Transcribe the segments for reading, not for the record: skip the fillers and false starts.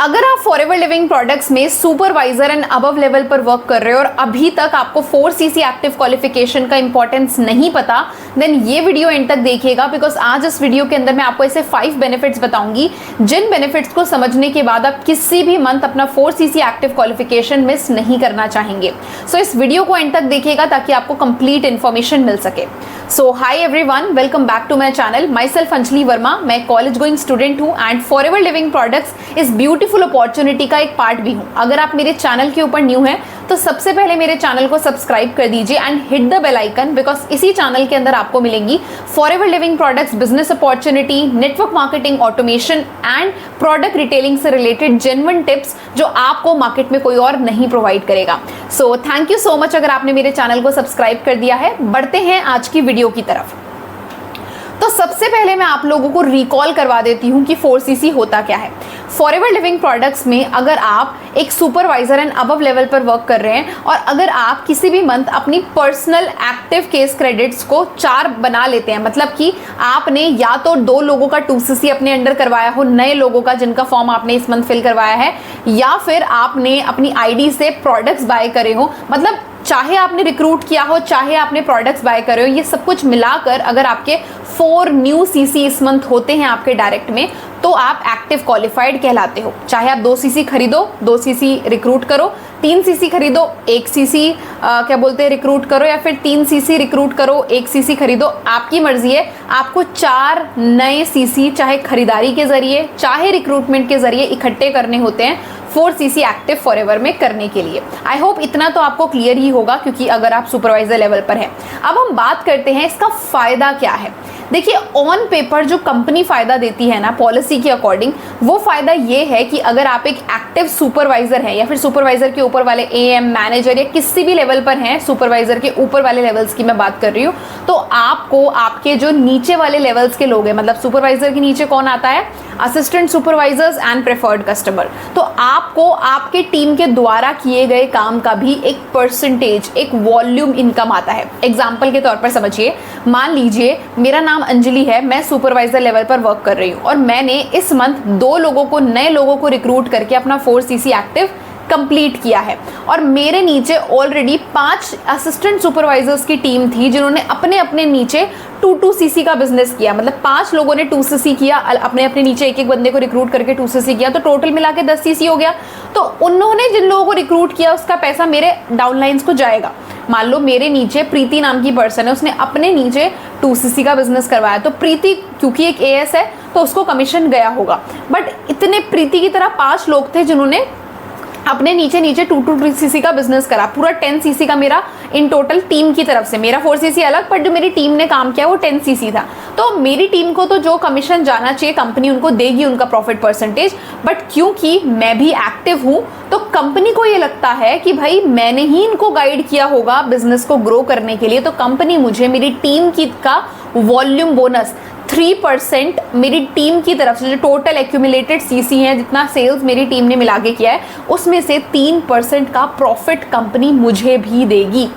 अगर आप forever Living products में सुपरवाइजर एंड अबव लेवल पर वर्क कर रहे हो और अभी तक आपको 4cc एक्टिव क्वालिफिकेशन का इंपॉर्टेंस नहीं पता, देन ये वीडियो एंड तक देखिएगा, बिकॉज आज इस वीडियो के अंदर मैं आपको ऐसे 5 बेनिफिट्स बताऊंगी जिन बेनिफिट्स को समझने के बाद आप किसी भी मंथ अपना 4cc एक्टिव क्वालिफिकेशन मिस नहीं करना चाहेंगे। सो इस वीडियो को एंड तक देखिएगा ताकि आपको कंप्लीट इन्फॉर्मेशन मिल सके। So hi everyone, welcome back to my channel. Myself Anjali Verma, मैं कॉलेज गोइंग स्टूडेंट हूँ एंड फॉरएवर लिविंग प्रोडक्ट्स इस ब्यूटीफुल अपॉर्चुनिटी का एक पार्ट भी हूँ। अगर आप मेरे चैनल के ऊपर न्यू हैं तो सबसे पहले मेरे चैनल को सब्सक्राइब कर दीजिए and hit the bell icon, because इसी चैनल के अंदर आपको मिलेंगी Forever Living Products business opportunity, network marketing, automation and product retailing से रिलेटेड जेन्युइन टिप्स जो आपको मार्केट में कोई और नहीं प्रोवाइड करेगा। So thank you so much अगर आपने मेरे चैनल को सब्सक्राइब कर दिया है। बढ़ते हैं आज की वीडियो की तरफ। तो सबसे पहले मैं आप लोगों को रिकॉल करवा देती हूँ कि 4cc होता क्या है। फॉरएवर लिविंग प्रोडक्ट्स में अगर आप एक सुपरवाइजर एंड अबव लेवल पर वर्क कर रहे हैं और अगर आप किसी भी मंथ अपनी पर्सनल एक्टिव केस क्रेडिट्स को 4 बना लेते हैं, मतलब कि आपने या तो 2 लोगों का 2cc अपने अंडर करवाया हो, नए लोगों का जिनका फॉर्म आपने इस मंथ फिल करवाया है, या फिर आपने अपनी आईडी से प्रोडक्ट्स बाय करे हो, मतलब चाहे आपने रिक्रूट किया हो चाहे आपने प्रोडक्ट्स बाय करे हो, ये सब कुछ मिलाकर अगर आपके 4 न्यू सीसी इस मंथ होते हैं आपके डायरेक्ट में, तो आप एक्टिव क्वालिफाइड कहलाते हो। चाहे आप 2cc खरीदो, 2cc रिक्रूट करो, 3cc खरीदो, 1cc रिक्रूट करो, या फिर 3cc रिक्रूट करो, 1cc खरीदो, आपकी मर्जी है। आपको 4 नए cc चाहे खरीदारी के जरिए चाहे रिक्रूटमेंट के जरिए इकट्ठे करने होते हैं 4cc एक्टिव फॉरएवर में करने के लिए। आई होप इतना तो आपको क्लियर ही होगा, क्योंकि अगर आप सुपरवाइजर लेवल पर हैं। अब हम बात करते हैं इसका फायदा क्या है। देखिए, ऑन पेपर जो कंपनी फायदा देती है ना पॉलिसी के अकॉर्डिंग, वो फायदा ये है कि अगर आप एक एक्टिव सुपरवाइजर हैं या फिर सुपरवाइजर के ऊपर वाले एएम, मैनेजर या किसी भी लेवल पर हैं, सुपरवाइजर के ऊपर वाले लेवल्स की मैं बात कर रही हूँ, तो आपको आपके जो नीचे वाले लेवल्स के लोग हैं, मतलब सुपरवाइजर के नीचे कौन आता है, assistant supervisors and preferred customer, तो आपको आपके टीम के द्वारा किए गए काम का भी एक परसेंटेज, एक वॉल्यूम इनकम आता है। एग्जाम्पल के तौर पर समझिए, मान लीजिए मेरा नाम अंजलि है, मैं सुपरवाइजर लेवल पर वर्क कर रही हूँ और मैंने इस मंथ 2 लोगों को, नए लोगों को रिक्रूट करके अपना 4cc एक्टिव कंप्लीट किया है और मेरे नीचे ऑलरेडी 5 असिस्टेंट सुपरवाइजर्स की टीम थी जिन्होंने अपने अपने नीचे 2cc का बिजनेस किया, मतलब 5 लोगों ने 2cc किया, अपने अपने नीचे एक एक बंदे को रिक्रूट करके 2cc किया, तो टोटल मिला के 10cc हो गया। तो उन्होंने जिन लोगों को रिक्रूट किया उसका पैसा मेरे डाउनलाइंस को जाएगा। मान लो मेरे नीचे प्रीति नाम की पर्सन है, उसने अपने नीचे 2cc का बिजनेस करवाया, तो प्रीति क्योंकि एक एएस है तो उसको कमीशन गया होगा। बट इतने प्रीति की तरह 5 लोग थे जिन्होंने अपने नीचे 2cc का बिजनेस करा, पूरा 10cc का मेरा इन टोटल टीम की तरफ से, मेरा 4cc अलग, पर जो मेरी टीम ने काम किया वो 10cc था। तो मेरी टीम को तो जो कमीशन जाना चाहिए कंपनी उनको देगी, उनका प्रॉफिट परसेंटेज, बट क्योंकि मैं भी एक्टिव हूँ तो कंपनी को ये लगता है कि भाई मैंने ही इनको गाइड किया होगा बिजनेस को ग्रो करने के लिए, तो कंपनी मुझे मेरी टीम की का वॉल्यूम बोनस 3% मेरी टीम की तरफ से, जो टोटल एक्यूमुलेटेड सीसी है, जितना सेल्स मेरी टीम ने मिला के किया है, उसमें से 3% का प्रॉफिट कंपनी मुझे भी देगी।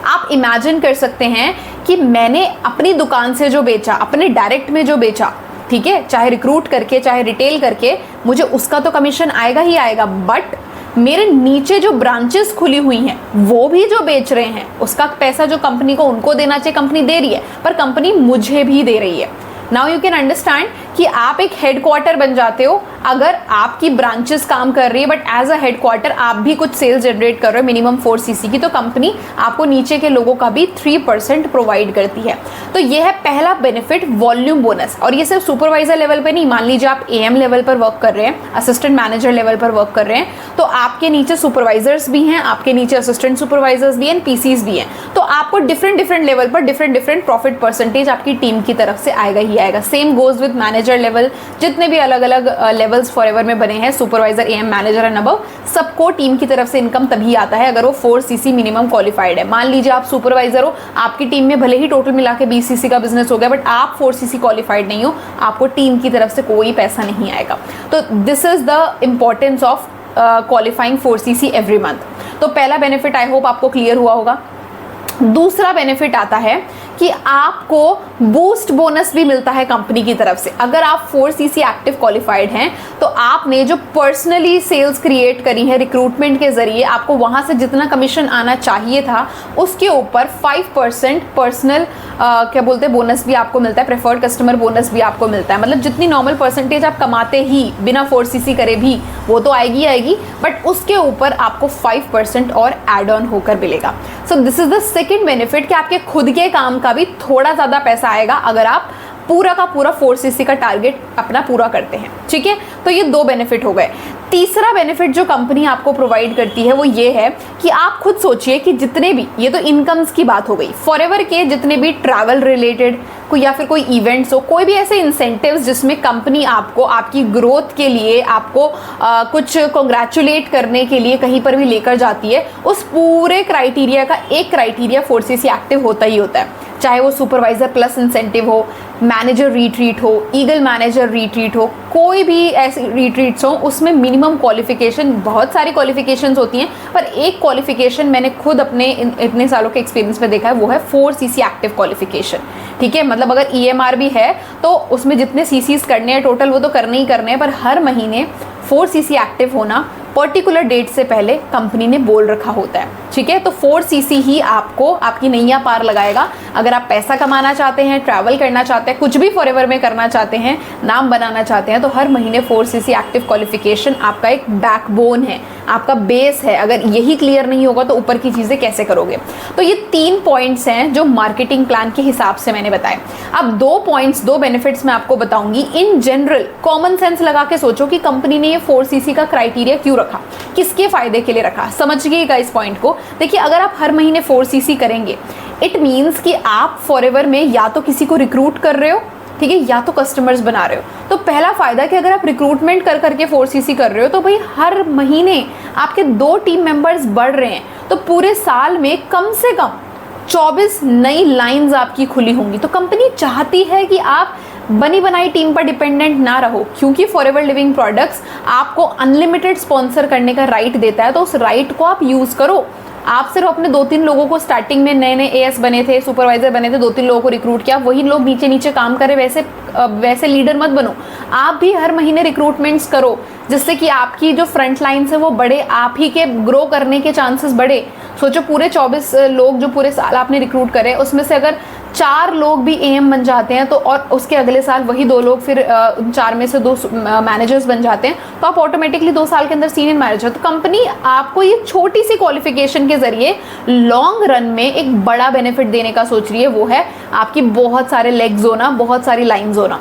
आप इमेजिन कर सकते हैं कि मैंने अपनी दुकान से जो बेचा, अपने डायरेक्ट में जो बेचा, ठीक है, चाहे रिक्रूट करके चाहे रिटेल करके, मुझे उसका तो कमीशन आएगा ही आएगा, बट मेरे नीचे जो ब्रांचेस खुली हुई हैं वो भी जो बेच रहे हैं उसका पैसा जो कंपनी को उनको देना चाहिए कंपनी दे रही है, पर कंपनी मुझे भी दे रही है। नाउ यू कैन अंडरस्टैंड कि आप एक हेडक्वार्टर बन जाते हो अगर आपकी ब्रांचेस काम कर रही है, बट एज अ हेडक्वार्टर आप भी कुछ सेल्स जनरेट कर रहे हो मिनिमम 4cc की, तो कंपनी आपको नीचे के लोगों का भी 3% प्रोवाइड करती है। तो यह है पहला बेनिफिट, वॉल्यूम बोनस। और ये सिर्फ सुपरवाइजर लेवल पे नहीं, मान लीजिए आप एएम लेवल पर वर्क कर रहे हैं, असिस्टेंट मैनेजर लेवल पर वर्क कर रहे हैं, तो आपके नीचे सुपरवाइजर्स भी हैं, आपके नीचे असिस्टेंट सुपरवाइजर्स भी हैं, पीसीज भी हैं, तो आपको डिफरेंट लेवल पर डिफरेंट प्रॉफिट परसेंटेज आपकी टीम की तरफ से आएगा ही आएगा। Same goes with manager level, जितने भी अलग अलग लेवल्स फॉरएवर में बने हैं, supervisor, am, manager and above, सबको टीम की तरफ से इनकम तभी आता है अगर वो 4cc मिनिमम क्वालिफाइड है। मान लीजिए आप सुपरवाइजर हो, आपकी टीम में भले ही टोटल मिला के 20cc का बिजनेस हो गया, बट आप 4cc क्वालिफाइड नहीं हो, आपको टीम की तरफ से कोई पैसा नहीं आएगा। तो this is the importance of qualifying 4cc every month. तो पहला बेनिफिट आई होप आपको क्लियर हुआ होगा। दूसरा बेनिफिट आता है कि आपको बूस्ट बोनस भी मिलता है कंपनी की तरफ से। अगर आप 4cc एक्टिव क्वालिफाइड हैं तो आपने जो पर्सनली सेल्स क्रिएट करी है रिक्रूटमेंट के जरिए, आपको वहां से जितना कमीशन आना चाहिए था उसके ऊपर 5% पर्सनल क्या बोलते हैं बोनस भी आपको मिलता है, प्रेफर्ड कस्टमर बोनस भी आपको मिलता है। मतलब जितनी नॉर्मल परसेंटेज आप कमाते ही बिना 4cc करे भी वो तो आएगी आएगी, बट उसके ऊपर आपको 5% और एड ऑन होकर मिलेगा। So this is the second benefit कि आपके खुद के काम का भी थोड़ा ज़्यादा पैसा आएगा अगर आप पूरा का पूरा 4cc का टारगेट अपना पूरा करते हैं। ठीक है, तो ये 2 बेनिफिट हो गए। तीसरा बेनिफिट जो कंपनी आपको प्रोवाइड करती है वो ये है कि आप खुद सोचिए कि जितने भी, ये तो इनकम्स की बात हो गई, फॉरएवर के जितने भी ट्रैवल रिलेटेड कोई या फिर कोई इवेंट्स हो, कोई भी ऐसे इंसेंटिव्स जिसमें कंपनी आपको आपकी ग्रोथ के लिए आपको कुछ कॉन्ग्रेचुलेट करने के लिए कहीं पर भी लेकर जाती है, उस पूरे क्राइटेरिया का एक क्राइटेरिया 4cc एक्टिव होता ही होता है। चाहे वो सुपरवाइजर प्लस इंसेंटिव हो, मैनेजर रिट्रीट हो, ईगल मैनेजर रिट्रीट हो, कोई भी ऐसी रिट्रीट्स हो, उसमें मिनिमम क्वालिफिकेशन, बहुत सारी क्वालिफिकेशंस होती हैं पर एक क्वालिफिकेशन मैंने खुद अपने इतने सालों के एक्सपीरियंस में देखा है, वो है 4cc एक्टिव क्वालिफिकेशन। ठीक है, मतलब अगर EMR भी है तो उसमें जितने CCs करने हैं टोटल वो तो करने ही करने हैं, पर हर महीने 4cc एक्टिव होना पर्टिकुलर डेट से पहले कंपनी ने बोल रखा होता है। ठीक है, तो 4cc ही आपको आपकी नैया पार लगाएगा। अगर आप पैसा कमाना चाहते हैं, ट्रैवल करना चाहते हैं, कुछ भी फॉरएवर में करना चाहते हैं, नाम बनाना चाहते हैं, तो हर महीने 4cc एक्टिव क्वालिफिकेशन आपका एक बैकबोन है, आपका बेस है। अगर यही क्लियर नहीं होगा तो ऊपर की चीज़ें कैसे करोगे। तो ये 3 पॉइंट्स हैं जो मार्केटिंग प्लान के हिसाब से मैंने बताए। अब 2 पॉइंट्स, 2 बेनिफिट्स मैं आपको बताऊंगी। इन जनरल कॉमन सेंस लगा के सोचो कि कंपनी ने ये 4cc का क्राइटेरिया क्यों रखा, किसके फायदे के लिए रखा, समझिएगा इस पॉइंट को। देखिए, अगर आप हर महीने 4cc करेंगे, इट मीन्स कि आप फॉरएवर में या तो किसी को रिक्रूट कर रहे हो, ठीक है, या तो कस्टमर्स बना रहे हो। तो पहला फायदा कि अगर आप रिक्रूटमेंट कर करके 4cc कर रहे हो तो भाई हर महीने आपके 2 टीम मेंबर्स बढ़ रहे हैं, तो पूरे साल में कम से कम 24 नई लाइंस आपकी खुली होंगी। तो कंपनी चाहती है कि आप बनी बनाई टीम पर डिपेंडेंट ना रहो, क्योंकि फॉरएवर लिविंग प्रोडक्ट्स आपको अनलिमिटेड स्पॉन्सर करने का राइट देता है, तो उस राइट को आप यूज़ करो। आप सिर्फ अपने 2-3 लोगों को, स्टार्टिंग में नए AS बने थे, सुपरवाइजर बने थे, 2-3 लोगों को रिक्रूट किया, वही लोग नीचे नीचे काम करें, वैसे लीडर मत बनो। आप भी हर महीने रिक्रूटमेंट्स करो जिससे कि आपकी जो फ्रंट लाइन्स है वो बढ़े, आप ही के ग्रो करने के चांसेस बढ़े। सोचो पूरे 24 लोग जो पूरे साल आपने रिक्रूट करे, उसमें से अगर 4 लोग भी AM बन जाते हैं तो, और उसके अगले साल वही 2 लोग फिर 4 में से 2 मैनेजर्स बन जाते हैं, तो आप ऑटोमेटिकली 2 साल के अंदर सीनियर मैनेजर। तो कंपनी आपको ये छोटी सी क्वालिफिकेशन के जरिए लॉन्ग रन में एक बड़ा बेनिफिट देने का सोच रही है, वो है आपकी बहुत सारे लेग्स होना, बहुत सारी लाइन्स होना।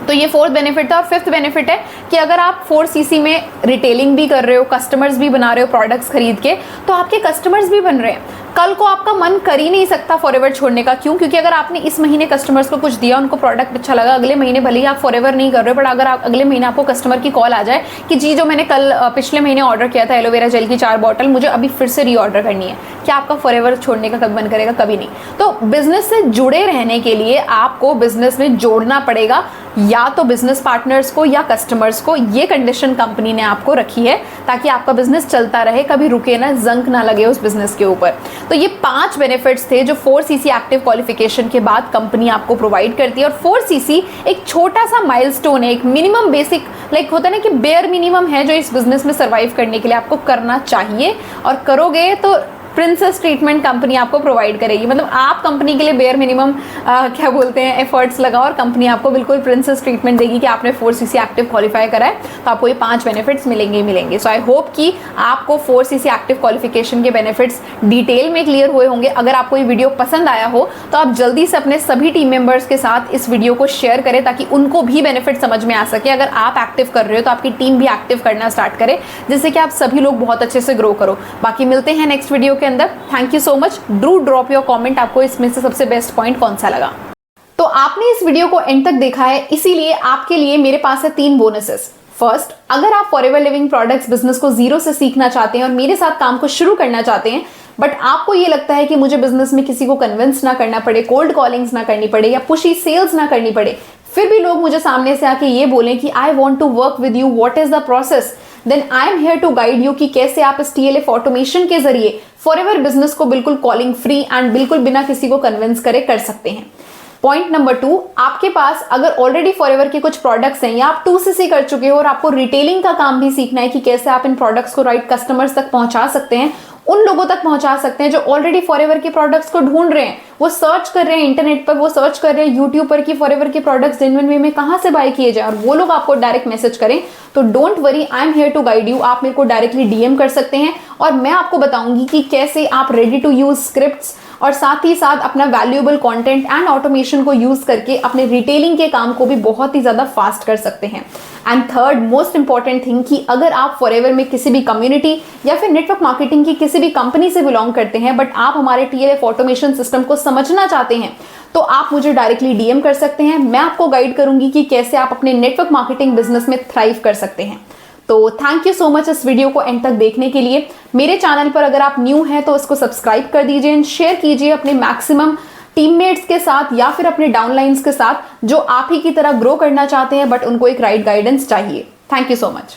तो ये 4th बेनिफिट था। और 5th बेनिफिट है कि अगर आप 4cc में रिटेलिंग भी कर रहे हो, कस्टमर्स भी बना रहे हो प्रोडक्ट्स खरीद के, तो आपके कस्टमर्स भी बन रहे हैं। कल को आपका मन कर ही नहीं सकता फॉरएवर छोड़ने का। क्यों? क्योंकि अगर आपने इस महीने कस्टमर्स को कुछ दिया, उनको प्रोडक्ट अच्छा लगा, अगले महीने भले ही आप फॉरएवर नहीं कर रहे हो, बट अगर आप अगले महीने आपको कस्टमर की कॉल आ जाए कि जी जो मैंने कल पिछले महीने ऑर्डर किया था एलोवेरा जेल की 4 बॉटल, मुझे अभी फिर से रीऑर्डर करनी है, क्या आपका फॉरएवर छोड़ने का कभी मन करेगा? कभी नहीं। तो बिजनेस से जुड़े रहने के लिए आपको बिजनेस में जोड़ना पड़ेगा, या तो बिजनेस पार्टनर्स को या कस्टमर्स को। ये कंडीशन कंपनी ने आपको रखी है ताकि आपका बिजनेस चलता रहे, कभी रुके ना, जंक ना लगे उस बिजनेस के ऊपर। तो ये 5 बेनिफिट्स थे जो 4cc एक्टिव क्वालिफिकेशन के बाद कंपनी आपको प्रोवाइड करती है। और 4cc एक छोटा सा माइलस्टोन है, एक मिनिमम बेसिक, लाइक होता है ना कि बेयर मिनिमम है जो इस बिजनेस में सर्वाइव करने के लिए आपको करना चाहिए, और करोगे तो प्रिंसेस ट्रीटमेंट कंपनी आपको प्रोवाइड करेगी। मतलब आप कंपनी के लिए बेयर मिनिमम क्या बोलते हैं एफर्ट्स लगाओ, और कंपनी आपको बिल्कुल प्रिंसेस ट्रीटमेंट देगी कि आपने 4cc एक्टिव क्वालिफाई करा है, तो आपको ये 5 बेनिफिट्स मिलेंगे ही मिलेंगे। सो आई होप कि आपको 4cc एक्टिव क्वालिफिकेशन के बेनिफिट्स डिटेल में क्लियर हुए होंगे। अगर आपको ये वीडियो पसंद आया हो तो आप जल्दी से अपने सभी टीम मेंबर्स के साथ इस वीडियो को शेयर करें ताकि उनको भी बेनिफिट समझ में आ सके। अगर आप एक्टिव कर रहे हो तो आपकी टीम भी एक्टिव करना स्टार्ट करे, जिससे कि आप सभी लोग बहुत अच्छे से ग्रो करो। बाकी मिलते हैं नेक्स्ट वीडियो के अंदर। Thank you so much. Do drop your comment, आपको इसमें से सबसे बेस्ट पॉइंट कौन सा लगा। तो आपने इस वीडियो को एंड तक देखा है, इसीलिए आपके लिए मेरे पास है 3 बोनसेस। फर्स्ट, अगर आप फॉरएवर लिविंग प्रोडक्ट्स बिजनेस को जीरो से सीखना चाहते हैं और मेरे साथ काम को शुरू करना चाहते हैं, बट आपको ये लगता है कि मुझे बिजनेस में किसी को कन्विंस ना करना पड़े, कोल्ड कॉलिंग्स ना करनी पड़े या पुशी सेल्स ना करनी पड़े, फिर भी लोग मुझे सामने से आके ये बोलें कि I want to work with you, what is the process, then I am here to guide you कि कैसे आप इस TLF ऑटोमेशन के जरिए फॉरएवर बिजनेस को बिल्कुल कॉलिंग फ्री एंड बिल्कुल बिना किसी को कन्विंस करे कर सकते हैं। पॉइंट नंबर 2, आपके पास अगर ऑलरेडी फॉरएवर के कुछ प्रोडक्ट्स हैं या आप 2CC कर चुके हो और आपको रिटेलिंग का काम भी सीखना है कि कैसे आप इन प्रोडक्ट्स को राइट कस्टमर्स तक पहुंचा सकते हैं, उन लोगों तक पहुंचा सकते हैं जो ऑलरेडी फॉरएवर के प्रोडक्ट्स को ढूंढ रहे हैं, वो सर्च कर रहे हैं इंटरनेट पर, वो सर्च कर रहे हैं यूट्यूब पर कि फॉरएवर के प्रोडक्ट्स जेन्युइन वे में कहां से बाय किए जाए, और वो लोग आपको डायरेक्ट मैसेज करें, तो don't worry, I am here to guide you. आप मेरे को डायरेक्टली DM कर सकते हैं और मैं आपको बताऊंगी कि कैसे आप रेडी टू यूज स्क्रिप्ट्स और साथ ही साथ अपना वैल्यूएबल कंटेंट एंड ऑटोमेशन को यूज करके अपने रिटेलिंग के काम को भी बहुत ही ज्यादा फास्ट कर सकते हैं। And third most important thing कि अगर आप फॉरएवर में किसी भी कम्युनिटी या फिर नेटवर्क मार्केटिंग की किसी भी कंपनी से बिलोंग करते हैं बट आप हमारे TLF ऑटोमेशन सिस्टम को समझना चाहते हैं, तो आप मुझे डायरेक्टली DM कर सकते हैं। मैं आपको गाइड करूंगी कि कैसे आप अपने नेटवर्क मार्केटिंग बिजनेस में थ्राइव कर सकते हैं। तो थैंक यू सो मच इस वीडियो को एंड तक देखने के लिए। मेरे चैनल पर अगर आप न्यू हैं तो इसको सब्सक्राइब कर दीजिए एंड शेयर कीजिए अपने मैक्सिमम टीममेट्स के साथ या फिर अपने डाउनलाइंस के साथ जो आप ही की तरह ग्रो करना चाहते हैं बट उनको एक राइट गाइडेंस चाहिए। Thank you so much.